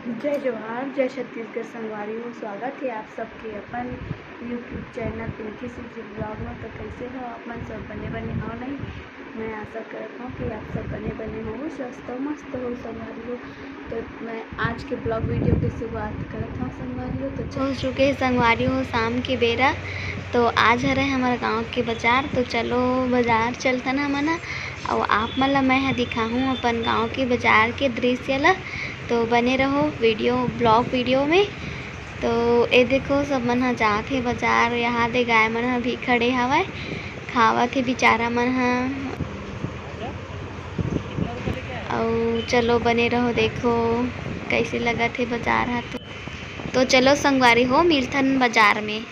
जय जवाहर जय छत्तीसगढ़ संगवारी हो। स्वागत है आप सबके अपन YouTube channel Pinky Singh blog में। तो कैसे हो अपन सब? बने हो नहीं? मैं आशा करता हूँ कि आप सब बने हो, स्वस्थ हो, मस्त हो संगवारी हो। तो मैं आज के ब्लॉग वीडियो की शुरुआत करता हूँ संगवारी हो। तो हो चुके संगवारी हो शाम के बेरा। तो आज हरे हमारे गांव के बाजार। तो चलो बाजार चलता ना मना और आप मतलब मैं दिखाऊँ अपन गांव के बाजार के दृश्य ला। तो बने रहो ब्लॉग वीडियो में। तो ये देखो सब मन ह जाथे बाजार। यहाँ दे गाय मन ह भी खड़े हवय, खावत हे बेचारा मन ह। और चलो बने रहो, देखो कैसे लगत है बाजार है। तो चलो संगवारी हो मिलथन बाजार में।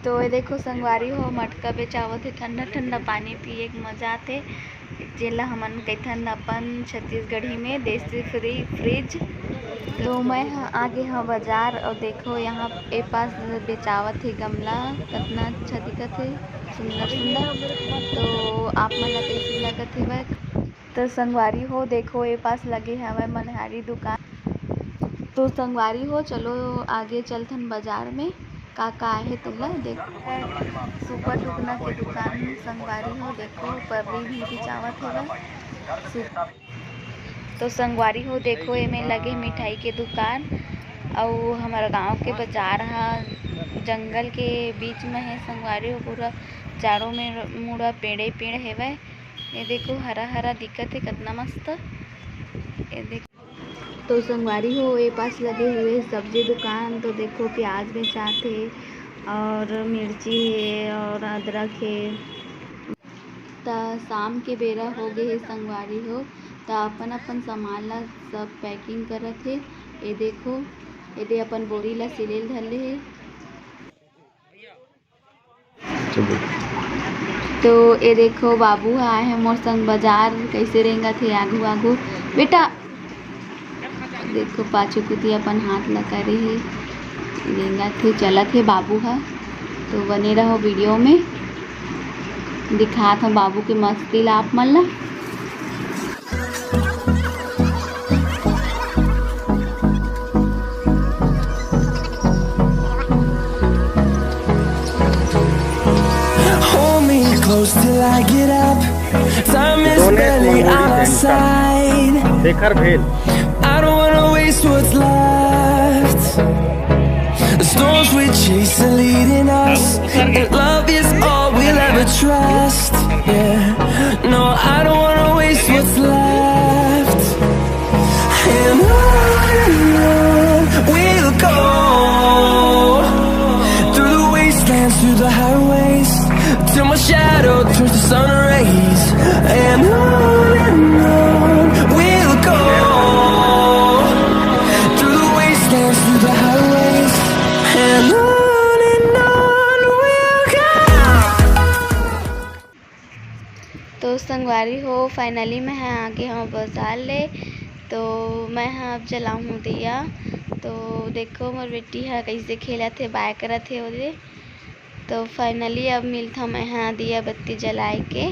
तो ये देखो संगवारी हो मटका बेचावत है। ठंडा ठंडा पानी पिए के मजा आते, जेला हमन कहथन अपन छत्तीसगढ़ी में देसी फ्रिज। तो मैं आगे हाँ बाजार और देखो यहाँ ए पास बेचावत है गमला, कितना अच्छा दिखत है, सुंदर सुंदर। तो आप मन ला कैसी लगत है वह? तो संगवारी हो देखो ए पास लगे हवय मनहारी दुकान। तो संगवारी हो चलो आगे चलथन बाजार में। का है तुला देखो सुपर टुकना के दुकान संगवारी हो। देखो पबरी भी बिचावत है। तो संगवारी हो देखो एमे लगे मिठाई के दुकान। और हमारा गांव के बाजार हा जंगल के बीच में है संगवारी हो। पूरा चारों में मुड़ा पेड़ हेवय। ये देखो हरा हरा दिखत है, कितना मस्त। ये देखो तो संगवारी हो ये पास लगे हुए सब्जी दुकान। तो देखो प्याज बेचाथे और मिर्ची है और अदरक है। तो शाम के बेरा हो गए है संगवारी हो। तो अपन अपन सामान ला सब पैकिंग करत है। ये देखो ये अपन बोरी ला सिलेल धरले है। तो ये देखो बाबू आए हैं मोर संग बाजार। कैसे रेंगत थे आगू आगू बेटा। देखो पाछू कुती अपन हाथ ला करे है, रेंगत थे चलत है बाबू हा। तो बने रहो वीडियो में, दिखात हूँ बाबू के मस्ती ला आप मन ला। Close till I get up. Time is barely on our side. I don't wanna waste what's left. The storms we chase are leading us, and love is all we'll ever trust. Yeah, no, I don't wanna waste what's left. And on we'll go, through the wastelands, through the highways, till my shadow turns to sun rays. And on we'll go, through the wastelands, through the highways. And on we'll go. तो संगवारी हो finally मैं आगे हाँ बाजार ले। तो मैं हाँ अब जलाऊँ दिया। तो देखो मोर बेटी है कैसे खेला थे, बाय करा थे उधर। तो फाइनली अब मिलता मैं हाँ दिया बत्ती जलाए के।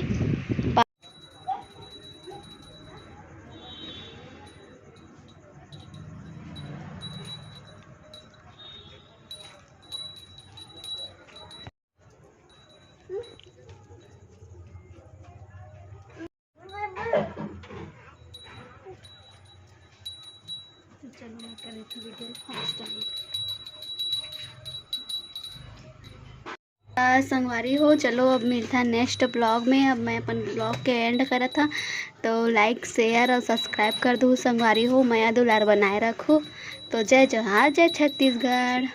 तो चलो मैं करे थी वीडियो फर्स्ट संगवारी हो। चलो अब मिलता नेक्स्ट ब्लॉग में। अब मैं अपन ब्लॉग के एंड करा था। तो लाइक शेयर और सब्सक्राइब कर दूँ संगवारी हो। मैं दुलार बनाए रखूँ। तो जय जवाहर जय छत्तीसगढ़।